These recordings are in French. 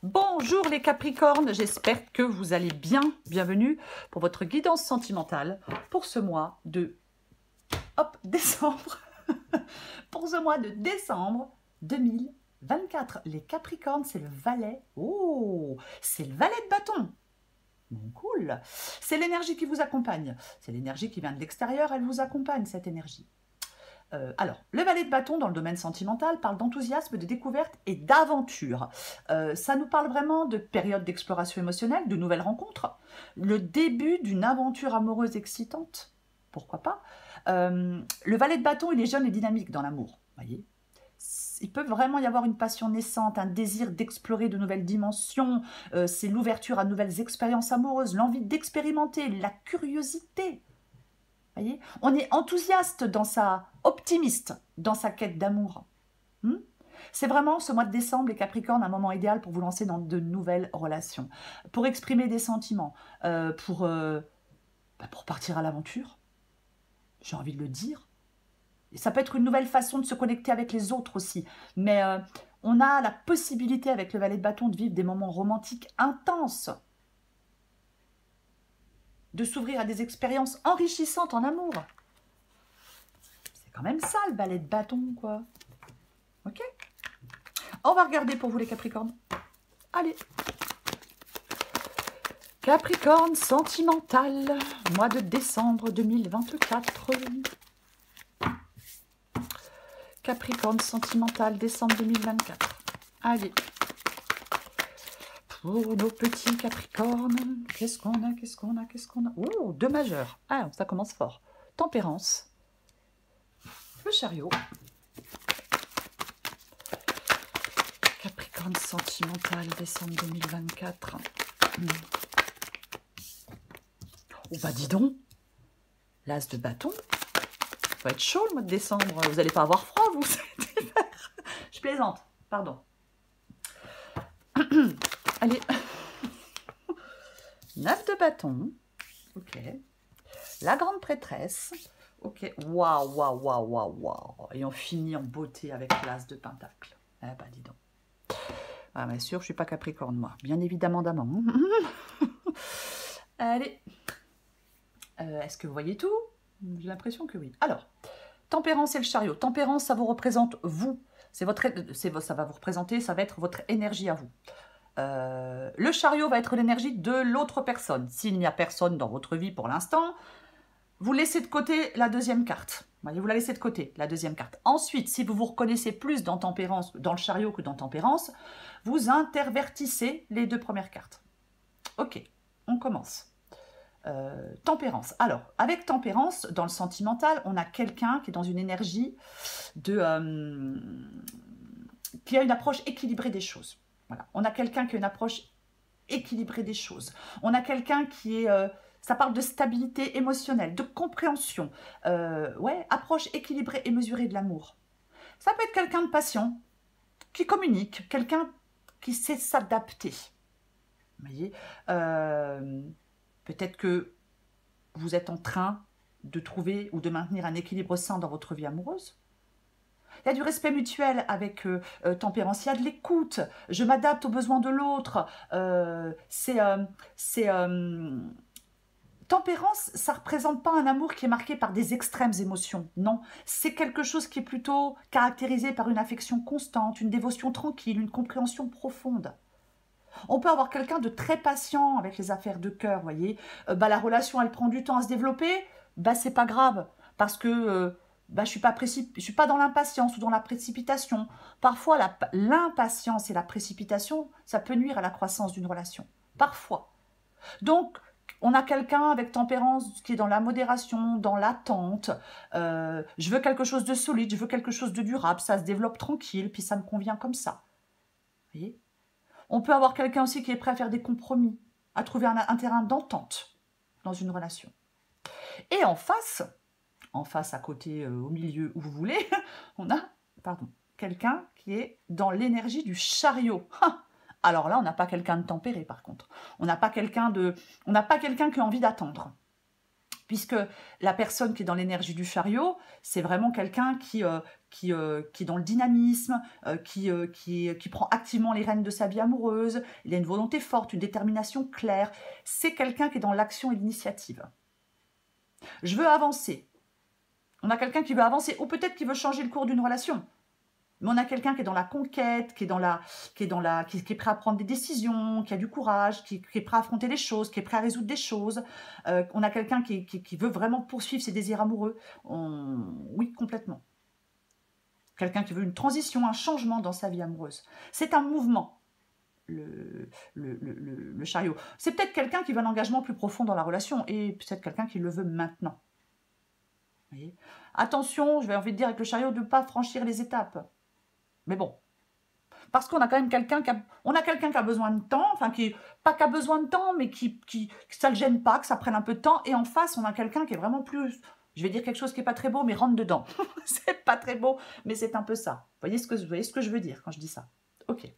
Bonjour les Capricornes, j'espère que vous allez bien. Bienvenue pour votre guidance sentimentale pour ce mois de décembre. Pour ce mois de décembre 2024. Les Capricornes, c'est le valet. Oh, c'est le valet de bâton. Bon, cool. C'est l'énergie qui vous accompagne. C'est l'énergie qui vient de l'extérieur, elle vous accompagne, cette énergie. Alors, le valet de bâton dans le domaine sentimental parle d'enthousiasme, de découverte et d'aventure. Ça nous parle vraiment de période d'exploration émotionnelle, de nouvelles rencontres, le début d'une aventure amoureuse excitante, pourquoi pas. Le valet de bâton, il est jeune et dynamique dans l'amour, voyez. Il peut vraiment y avoir une passion naissante, un désir d'explorer de nouvelles dimensions, c'est l'ouverture à de nouvelles expériences amoureuses, l'envie d'expérimenter, la curiosité. Voyez, on est enthousiaste optimiste dans sa quête d'amour. C'est vraiment ce mois de décembre, les Capricornes, un moment idéal pour vous lancer dans de nouvelles relations, pour exprimer des sentiments, pour partir à l'aventure. J'ai envie de le dire. Et ça peut être une nouvelle façon de se connecter avec les autres aussi. Mais on a la possibilité avec le valet de bâton de vivre des moments romantiques intenses, de s'ouvrir à des expériences enrichissantes en amour. C'est quand même ça, le valet de bâton, quoi. Ok? On va regarder pour vous, les Capricornes. Allez. Capricorne sentimental, mois de décembre 2024. Capricorne sentimental, décembre 2024. Allez. Pour nos petits Capricornes, qu'est-ce qu'on a, qu'est-ce qu'on a, qu'est-ce qu'on a? Oh, deux majeurs. Ah, ça commence fort. Tempérance. Le chariot. Capricorne sentimental, décembre 2024. Oh, bah dis donc. L'as de bâton. Ça va être chaud le mois de décembre. Vous n'allez pas avoir froid, vous. Je plaisante. Pardon. Allez. 9 de bâton. Ok. La grande prêtresse. Ok. Waouh, waouh, waouh, waouh, waouh. Et on finit en beauté avec l'as de pentacle. Eh ben, dis donc. Ah, bien sûr, je ne suis pas Capricorne, moi. Bien évidemment, d'amant. Allez. Est-ce que vous voyez tout? J'ai l'impression que oui. Alors, tempérance et le chariot. Tempérance, ça vous représente vous. Ça va vous représenter, ça va être votre énergie à vous. Le chariot va être l'énergie de l'autre personne. S'il n'y a personne dans votre vie pour l'instant, vous laissez de côté la deuxième carte. Vous la laissez de côté, la deuxième carte. Ensuite, si vous vous reconnaissez plus dans tempérance, dans le chariot que dans tempérance, vous intervertissez les deux premières cartes. Ok, on commence. Tempérance. Alors, avec tempérance, dans le sentimental, on a quelqu'un qui est dans une énergie qui a une approche équilibrée des choses. Voilà. On a quelqu'un qui a une approche équilibrée des choses. On a quelqu'un qui est... ça parle de stabilité émotionnelle, de compréhension. Ouais, approche équilibrée et mesurée de l'amour. Ça peut être quelqu'un de patient, qui communique, quelqu'un qui sait s'adapter. Vous voyez, peut-être que vous êtes en train de trouver ou de maintenir un équilibre sain dans votre vie amoureuse. Il y a du respect mutuel avec tempérance, il y a de l'écoute, je m'adapte aux besoins de l'autre. Tempérance, ça ne représente pas un amour qui est marqué par des extrêmes émotions, non. C'est quelque chose qui est plutôt caractérisé par une affection constante, une dévotion tranquille, une compréhension profonde. On peut avoir quelqu'un de très patient avec les affaires de cœur, vous voyez. La relation, elle prend du temps à se développer, c'est pas grave, parce que je suis pas dans l'impatience ou dans la précipitation. Parfois, l'impatience et la précipitation, ça peut nuire à la croissance d'une relation. Parfois. Donc, on a quelqu'un avec tempérance qui est dans la modération, dans l'attente. Je veux quelque chose de solide, je veux quelque chose de durable, ça se développe tranquille, puis ça me convient comme ça. Vous voyez ? On peut avoir quelqu'un aussi qui est prêt à faire des compromis, à trouver un terrain d'entente dans une relation. Et en face à côté, au milieu, où vous voulez, on a quelqu'un qui est dans l'énergie du chariot. Alors là, on n'a pas quelqu'un de tempéré, par contre. On n'a pas quelqu'un qui a envie d'attendre. puisque la personne qui est dans l'énergie du chariot, c'est vraiment quelqu'un qui est dans le dynamisme, qui prend activement les rênes de sa vie amoureuse, il a une volonté forte, une détermination claire. C'est quelqu'un qui est dans l'action et l'initiative. Je veux avancer. On a quelqu'un qui veut avancer, ou peut-être qui veut changer le cours d'une relation. Mais on a quelqu'un qui est dans la conquête, qui est prêt à prendre des décisions, qui a du courage, qui est prêt à affronter les choses, qui est prêt à résoudre des choses. On a quelqu'un qui veut vraiment poursuivre ses désirs amoureux. Oui, complètement. Quelqu'un qui veut une transition, un changement dans sa vie amoureuse. C'est un mouvement, le chariot. C'est peut-être quelqu'un qui veut un engagement plus profond dans la relation, et peut-être quelqu'un qui le veut maintenant. Vous voyez ? Attention, je vais envie de dire avec le chariot, de ne pas franchir les étapes. Mais bon, parce qu'on a quand même quelqu'un qui a besoin de temps, enfin pas qui a besoin de temps, mais que ça ne le gêne pas, que ça prenne un peu de temps. Et en face, on a quelqu'un qui est vraiment plus, je vais dire quelque chose qui n'est pas très beau, mais rentre dedans. C'est pas très beau, mais c'est un peu ça. Vous voyez ce que je veux dire quand je dis ça? Ok.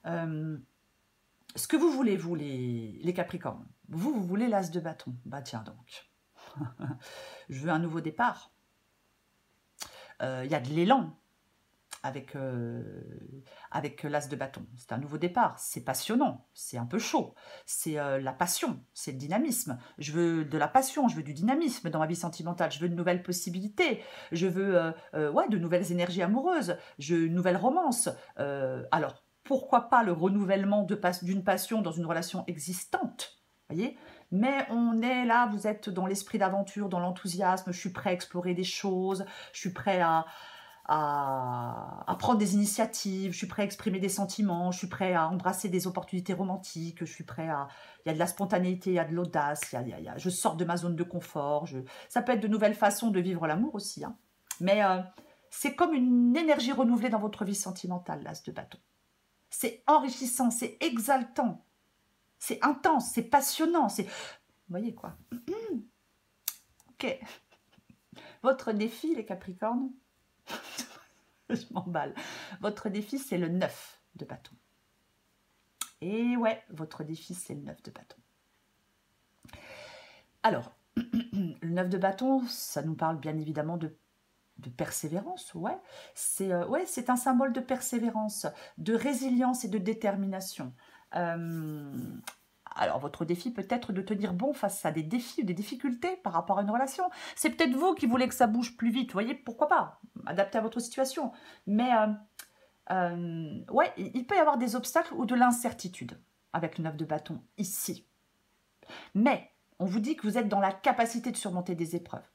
Ce que vous voulez, vous, les Capricornes, vous voulez l'as de bâton. Bah tiens donc. Je veux un nouveau départ. Il y a de l'élan avec l'as de bâton. C'est un nouveau départ, c'est passionnant, c'est un peu chaud, c'est la passion, c'est le dynamisme. Je veux de la passion, je veux du dynamisme dans ma vie sentimentale, je veux de nouvelles possibilités, je veux de nouvelles énergies amoureuses, une nouvelle romance. Alors, pourquoi pas le renouvellement d'une passion dans une relation existante, voyez? Mais on est là, vous êtes dans l'esprit d'aventure, dans l'enthousiasme, je suis prêt à explorer des choses, je suis prêt à prendre des initiatives, je suis prêt à exprimer des sentiments, je suis prêt à embrasser des opportunités romantiques, je suis prêt à... Il y a de la spontanéité, il y a de l'audace, je sors de ma zone de confort. Ça peut être de nouvelles façons de vivre l'amour aussi. Hein. Mais c'est comme une énergie renouvelée dans votre vie sentimentale, l'as de bâton. C'est enrichissant, c'est exaltant, c'est intense, c'est passionnant. Vous voyez quoi? Ok. Votre défi, les Capricornes, je m'emballe. Votre défi, c'est le 9 de bâton. Et ouais, votre défi, c'est le 9 de bâton. Alors, le 9 de bâton, ça nous parle bien évidemment de persévérance, ouais. C'est un symbole de persévérance, de résilience et de détermination. Alors, votre défi peut être de tenir bon face à des défis ou des difficultés par rapport à une relation. C'est peut-être vous qui voulez que ça bouge plus vite, vous voyez, pourquoi pas, adapté à votre situation. Mais, ouais, il peut y avoir des obstacles ou de l'incertitude avec le 9 de bâton, ici. Mais, on vous dit que vous êtes dans la capacité de surmonter des épreuves.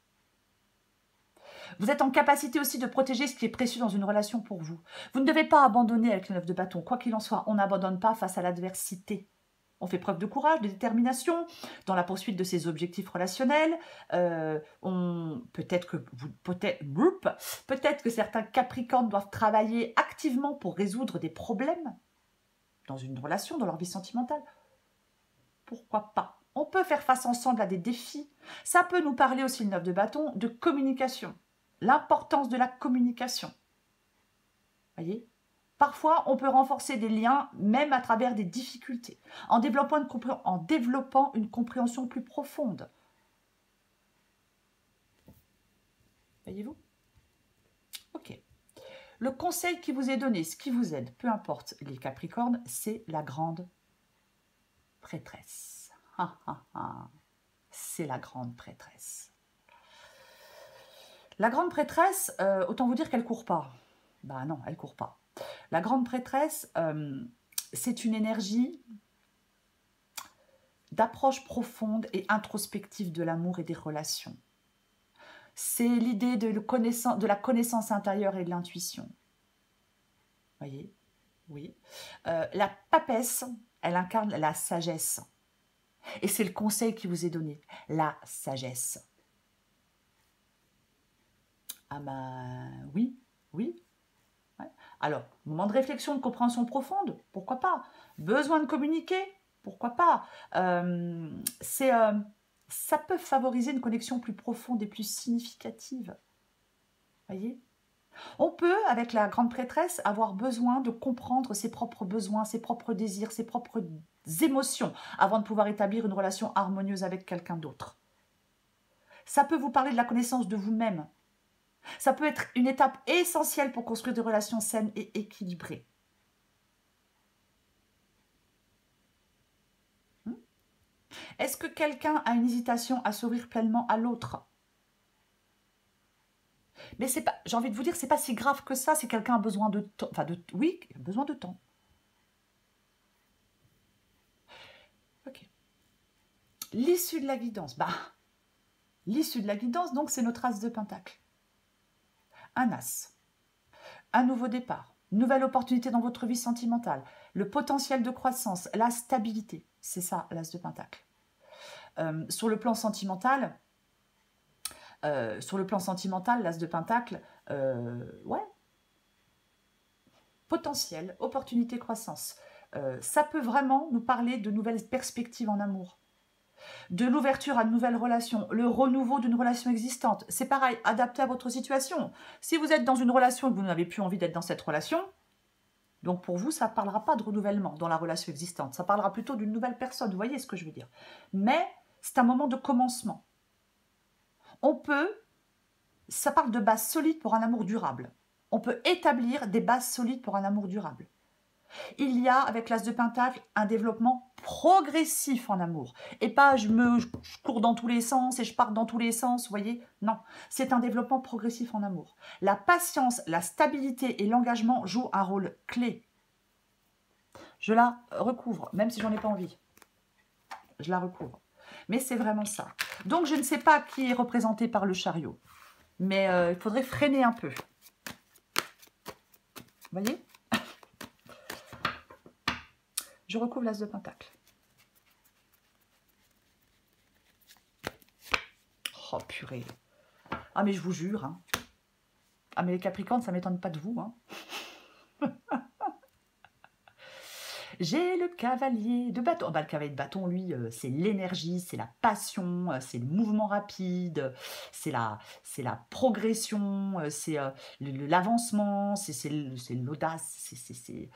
Vous êtes en capacité aussi de protéger ce qui est précieux dans une relation pour vous. Vous ne devez pas abandonner avec le 9 de bâton. Quoi qu'il en soit, on n'abandonne pas face à l'adversité. On fait preuve de courage, de détermination dans la poursuite de ses objectifs relationnels. Peut-être que certains Capricornes doivent travailler activement pour résoudre des problèmes dans une relation, dans leur vie sentimentale. Pourquoi pas? On peut faire face ensemble à des défis. Ça peut nous parler aussi, le 9 de bâton, de communication. L'importance de la communication. Voyez ? Parfois, on peut renforcer des liens, même à travers des difficultés, en développant une compréhension plus profonde. Voyez-vous? Ok. Le conseil qui vous est donné, ce qui vous aide, peu importe les Capricornes, c'est la grande prêtresse. C'est la grande prêtresse. La grande prêtresse, autant vous dire qu'elle ne court pas. Bah non, elle ne court pas. La grande prêtresse, c'est une énergie d'approche profonde et introspective de l'amour et des relations. C'est l'idée de la connaissance intérieure et de l'intuition. Voyez? Oui. La papesse, elle incarne la sagesse. Et c'est le conseil qui vous est donné, la sagesse. Ah ben oui, oui. Ouais. Alors, moment de réflexion, de compréhension profonde, pourquoi pas? Besoin de communiquer, pourquoi pas? Ça peut favoriser une connexion plus profonde et plus significative. Voyez? On peut, avec la grande prêtresse, avoir besoin de comprendre ses propres besoins, ses propres désirs, ses propres émotions, avant de pouvoir établir une relation harmonieuse avec quelqu'un d'autre. Ça peut vous parler de la connaissance de vous-même. Ça peut être une étape essentielle pour construire des relations saines et équilibrées. Est-ce que quelqu'un a une hésitation à s'ouvrir pleinement à l'autre? Mais c'est pas, j'ai envie de vous dire, c'est pas si grave que ça si quelqu'un a besoin de temps. Enfin, oui, il a besoin de temps. Ok. L'issue de la guidance. Bah, l'issue de la guidance, donc, c'est notre as de pentacle. Un as. Un nouveau départ. Une nouvelle opportunité dans votre vie sentimentale. Le potentiel de croissance. La stabilité. C'est ça, l'as de pentacle. Sur le plan sentimental, l'as de pentacle, ouais, potentiel, opportunité, croissance. Ça peut vraiment nous parler de nouvelles perspectives en amour, de l'ouverture à de nouvelles relations, le renouveau d'une relation existante. C'est pareil, adapté à votre situation. Si vous êtes dans une relation et que vous n'avez plus envie d'être dans cette relation, donc pour vous, ça ne parlera pas de renouvellement dans la relation existante. Ça parlera plutôt d'une nouvelle personne, vous voyez ce que je veux dire. Mais c'est un moment de commencement. On peut, ça parle de bases solides pour un amour durable. On peut établir des bases solides pour un amour durable. Il y a, avec l'as de pentacle, un développement progressif en amour. Et pas je cours dans tous les sens et je pars dans tous les sens, vous voyez. Non, c'est un développement progressif en amour. La patience, la stabilité et l'engagement jouent un rôle clé. Je la recouvre, même si j'en ai pas envie. Je la recouvre. Mais c'est vraiment ça. Donc, je ne sais pas qui est représenté par le chariot. Mais il faudrait freiner un peu. Vous voyez? Je recouvre l'as de pentacle. Oh, purée. Ah, mais je vous jure. Hein. Ah, mais les Capricornes, ça ne m'étonne pas de vous. Hein. J'ai le cavalier de bâton. Bah, le cavalier de bâton, lui, c'est l'énergie, c'est la passion, c'est le mouvement rapide, c'est la progression, c'est l'avancement, c'est l'audace, c'est...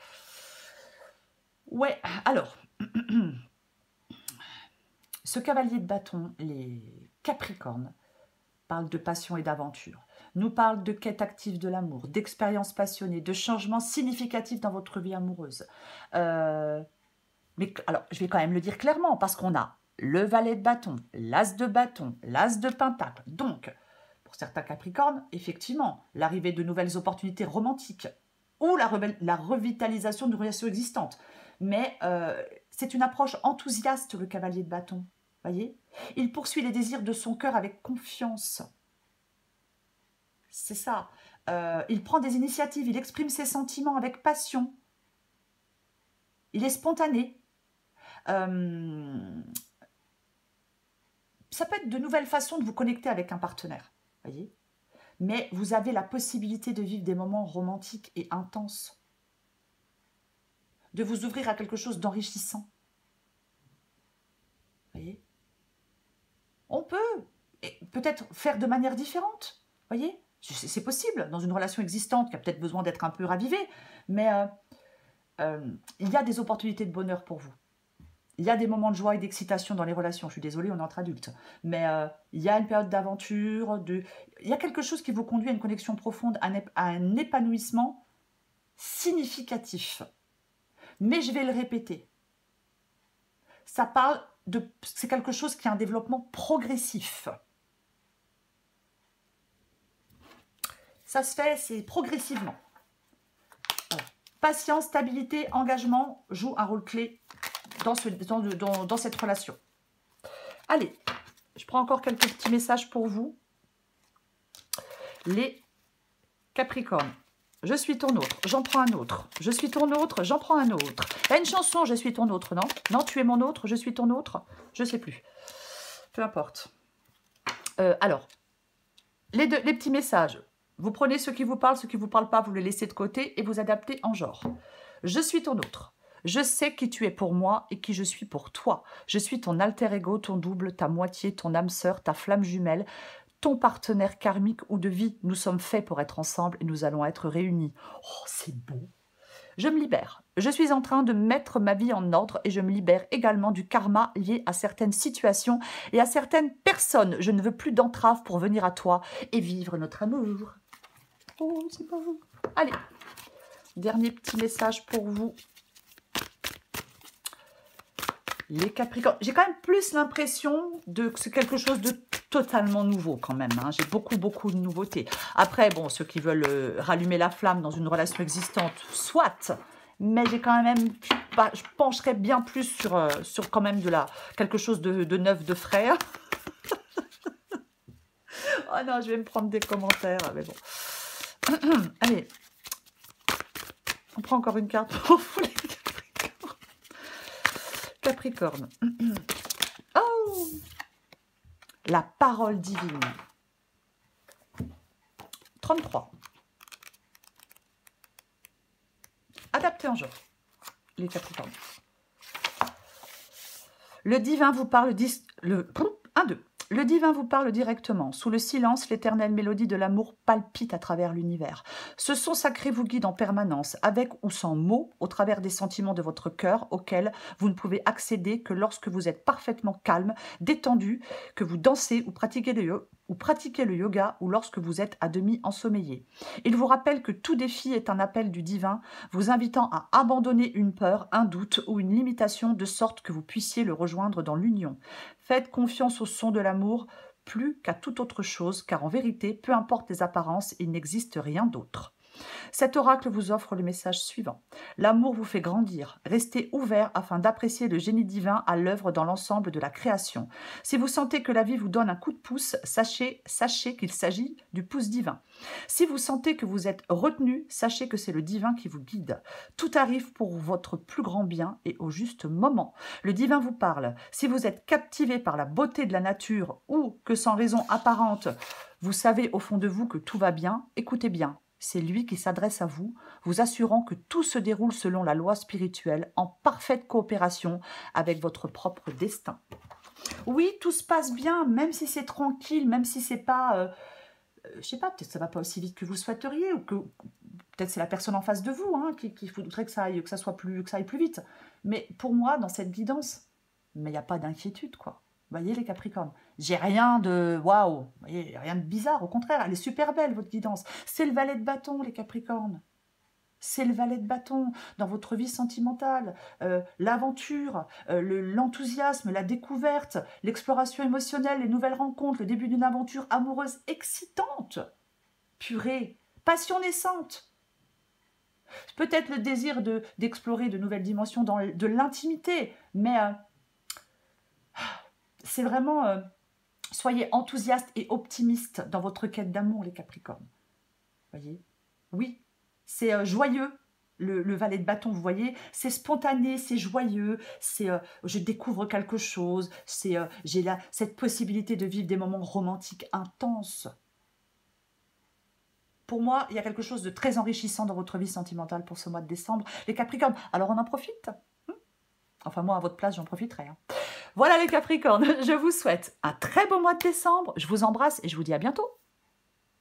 Ouais, alors, ce cavalier de bâton, les Capricornes, parle de passion et d'aventure, nous parle de quête active de l'amour, d'expérience passionnée, de changements significatifs dans votre vie amoureuse. Mais alors, je vais quand même le dire clairement, parce qu'on a le valet de bâton, l'as de pentacle. Donc, pour certains Capricornes, effectivement, l'arrivée de nouvelles opportunités romantiques ou la revitalisation d'une relation existante. Mais c'est une approche enthousiaste, le cavalier de bâton. Voyez, il poursuit les désirs de son cœur avec confiance. C'est ça. Il prend des initiatives, il exprime ses sentiments avec passion. Il est spontané. Ça peut être de nouvelles façons de vous connecter avec un partenaire. Voyez, mais vous avez la possibilité de vivre des moments romantiques et intenses. De vous ouvrir à quelque chose d'enrichissant. Voyez, on peut peut-être faire de manière différente. Voyez, c'est possible dans une relation existante qui a peut-être besoin d'être un peu ravivée, mais il y a des opportunités de bonheur pour vous. Il y a des moments de joie et d'excitation dans les relations. Je suis désolée, on est entre adultes. Mais il y a une période d'aventure, il y a quelque chose qui vous conduit à une connexion profonde, à un épanouissement significatif. Mais je vais le répéter. Ça parle de... C'est quelque chose qui a un développement progressif. Ça se fait, c'est progressivement. Alors, patience, stabilité, engagement jouent un rôle clé dans cette relation. Allez, je prends encore quelques petits messages pour vous. Les Capricornes. Je suis ton autre, j'en prends un autre. Je suis ton autre, j'en prends un autre. Il y a une chanson, je suis ton autre, non? Non, tu es mon autre, je suis ton autre. Je ne sais plus. Peu importe. Alors, les petits messages. Vous prenez ceux qui vous parlent, ceux qui ne vous parlent pas, vous les laissez de côté et vous adaptez en genre. Je suis ton autre. Je sais qui tu es pour moi et qui je suis pour toi. Je suis ton alter ego, ton double, ta moitié, ton âme sœur, ta flamme jumelle, ton partenaire karmique ou de vie. Nous sommes faits pour être ensemble et nous allons être réunis. Oh, c'est beau. Je me libère. Je suis en train de mettre ma vie en ordre et je me libère également du karma lié à certaines situations et à certaines personnes. Je ne veux plus d'entraves pour venir à toi et vivre notre amour. Oh, c'est beau. Allez, dernier petit message pour vous. Les Capricornes. J'ai quand même plus l'impression que c'est quelque chose de totalement nouveau quand même. Hein. J'ai beaucoup de nouveautés. Après, bon, ceux qui veulent rallumer la flamme dans une relation existante, soit. Mais j'ai quand même, je pencherais bien plus sur quand même quelque chose de neuf, de frais. Oh non, je vais me prendre des commentaires, mais bon. Allez, on prend encore une carte pour vous les Capricorne. Oh, la parole divine. 33. Adapté en jeu, les Capricornes. Le divin vous parle... Le divin vous parle directement. Sous le silence, l'éternelle mélodie de l'amour palpite à travers l'univers. Ce son sacré vous guide en permanence, avec ou sans mots, au travers des sentiments de votre cœur, auxquels vous ne pouvez accéder que lorsque vous êtes parfaitement calme, détendu, que vous dansez ou pratiquez le yoga, ou lorsque vous êtes à demi ensommeillé. Il vous rappelle que tout défi est un appel du divin, vous invitant à abandonner une peur, un doute ou une limitation, de sorte que vous puissiez le rejoindre dans l'union. Faites confiance au son de l'amour plus qu'à toute autre chose, car en vérité, peu importe les apparences, il n'existe rien d'autre. Cet oracle vous offre le message suivant. L'amour vous fait grandir. Restez ouvert afin d'apprécier le génie divin à l'œuvre dans l'ensemble de la création. Si vous sentez que la vie vous donne un coup de pouce, sachez qu'il s'agit du pouce divin. Si vous sentez que vous êtes retenu, sachez que c'est le divin qui vous guide. Tout arrive pour votre plus grand bien et au juste moment. Le divin vous parle. Si vous êtes captivé par la beauté de la nature ou que sans raison apparente, vous savez au fond de vous que tout va bien, écoutez bien. C'est lui qui s'adresse à vous, vous assurant que tout se déroule selon la loi spirituelle, en parfaite coopération avec votre propre destin. Oui, tout se passe bien, même si c'est tranquille, même si c'est pas... je sais pas, peut-être ça va pas aussi vite que vous souhaiteriez, ou que peut-être c'est la personne en face de vous hein, qui voudrait que ça aille plus vite. Mais pour moi, dans cette guidance, mais il n'y a pas d'inquiétude, quoi. Vous voyez les Capricornes, j'ai rien de waouh, vous voyez, rien de bizarre, au contraire, elle est super belle votre guidance. C'est le valet de bâton les Capricornes. C'est le valet de bâton dans votre vie sentimentale, l'aventure, l'enthousiasme, la découverte, l'exploration émotionnelle, les nouvelles rencontres, le début d'une aventure amoureuse excitante, purée, passion naissante. Peut-être le désir d'explorer de nouvelles dimensions de l'intimité, mais c'est vraiment, soyez enthousiaste et optimiste dans votre quête d'amour, les Capricornes. Voyez? Oui, c'est joyeux, le valet de bâton, vous voyez? C'est spontané, c'est joyeux, c'est je découvre quelque chose, c'est j'ai cette possibilité de vivre des moments romantiques intenses. Pour moi, il y a quelque chose de très enrichissant dans votre vie sentimentale pour ce mois de décembre. Les Capricornes, alors on en profite? Enfin, moi, à votre place, j'en profiterai. Hein. Voilà les Capricornes, je vous souhaite un très beau mois de décembre. Je vous embrasse et je vous dis à bientôt.